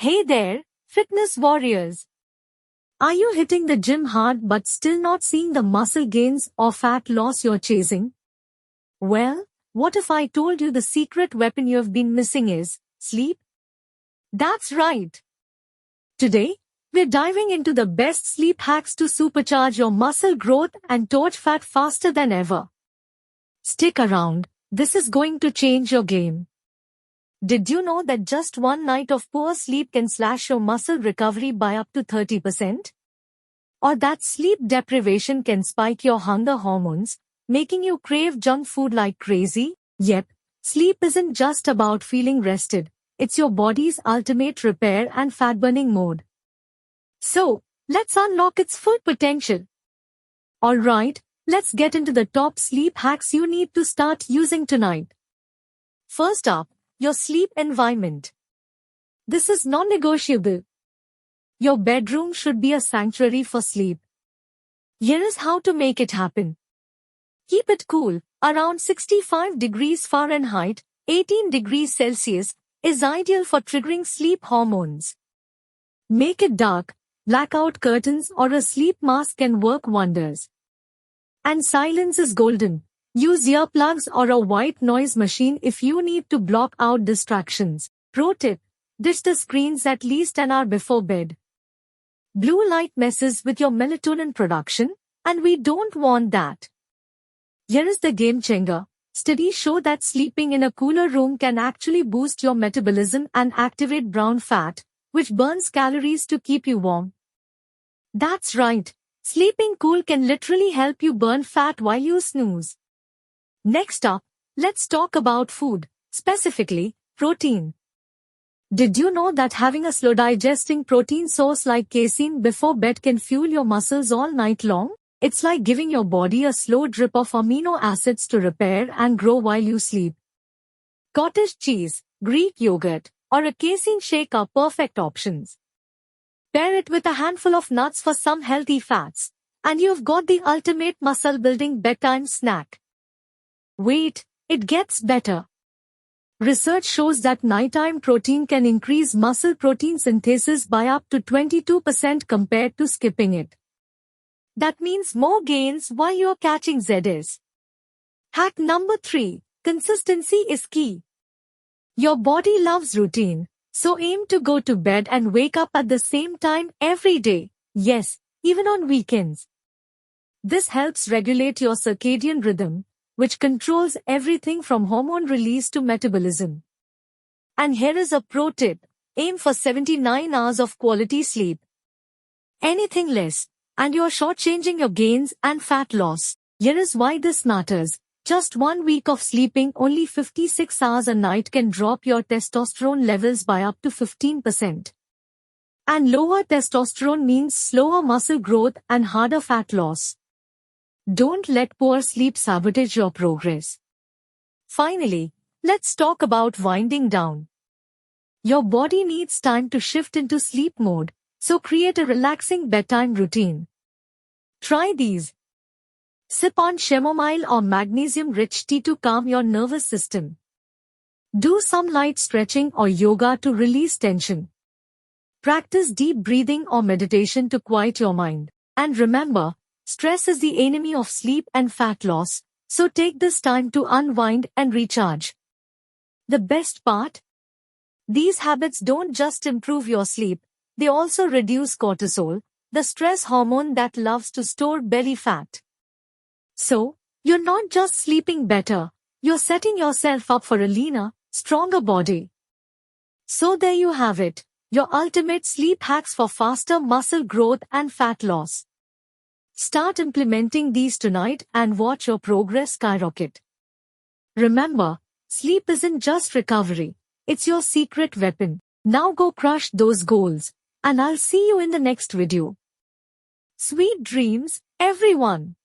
Hey there, fitness warriors. Are you hitting the gym hard but still not seeing the muscle gains or fat loss you're chasing? Well, what if I told you the secret weapon you've been missing is sleep? That's right. Today, we're diving into the best sleep hacks to supercharge your muscle growth and torch fat faster than ever. Stick around, this is going to change your game. Did you know that just one night of poor sleep can slash your muscle recovery by up to 30%? Or that sleep deprivation can spike your hunger hormones, making you crave junk food like crazy? Yep, sleep isn't just about feeling rested, it's your body's ultimate repair and fat-burning mode. So, let's unlock its full potential. Alright, let's get into the top sleep hacks you need to start using tonight. First up, your sleep environment. This is non-negotiable. Your bedroom should be a sanctuary for sleep. Here is how to make it happen. Keep it cool, around 65 degrees Fahrenheit, 18 degrees Celsius, is ideal for triggering sleep hormones. Make it dark, blackout curtains or a sleep mask can work wonders. And silence is golden. Use earplugs or a white noise machine if you need to block out distractions. Pro tip: ditch the screens at least an hour before bed. Blue light messes with your melatonin production, and we don't want that. Here is the game changer. Studies show that sleeping in a cooler room can actually boost your metabolism and activate brown fat, which burns calories to keep you warm. That's right. Sleeping cool can literally help you burn fat while you snooze. Next up, let's talk about food, specifically, protein. Did you know that having a slow-digesting protein source like casein before bed can fuel your muscles all night long? It's like giving your body a slow drip of amino acids to repair and grow while you sleep. Cottage cheese, Greek yogurt, or a casein shake are perfect options. Pair it with a handful of nuts for some healthy fats, and you've got the ultimate muscle-building bedtime snack. Wait, it gets better. Research shows that nighttime protein can increase muscle protein synthesis by up to 22% compared to skipping it. That means more gains while you're catching Z's. Hack number 3, consistency is key. Your body loves routine, so aim to go to bed and wake up at the same time every day. Yes, even on weekends. This helps regulate your circadian rhythm, which controls everything from hormone release to metabolism. And here is a pro tip: aim for 79 hours of quality sleep. Anything less, and you're shortchanging your gains and fat loss. Here is why this matters. Just 1 week of sleeping only 56 hours a night can drop your testosterone levels by up to 15%. And lower testosterone means slower muscle growth and harder fat loss. Don't let poor sleep sabotage your progress. Finally, let's talk about winding down. Your body needs time to shift into sleep mode, so create a relaxing bedtime routine. Try these. Sip on chamomile or magnesium-rich tea to calm your nervous system. Do some light stretching or yoga to release tension. Practice deep breathing or meditation to quiet your mind. And remember, stress is the enemy of sleep and fat loss, so take this time to unwind and recharge. The best part? These habits don't just improve your sleep, they also reduce cortisol, the stress hormone that loves to store belly fat. So, you're not just sleeping better, you're setting yourself up for a leaner, stronger body. So there you have it, your ultimate sleep hacks for faster muscle growth and fat loss. Start implementing these tonight and watch your progress skyrocket. Remember, sleep isn't just recovery, it's your secret weapon. Now go crush those goals, and I'll see you in the next video. Sweet dreams, everyone!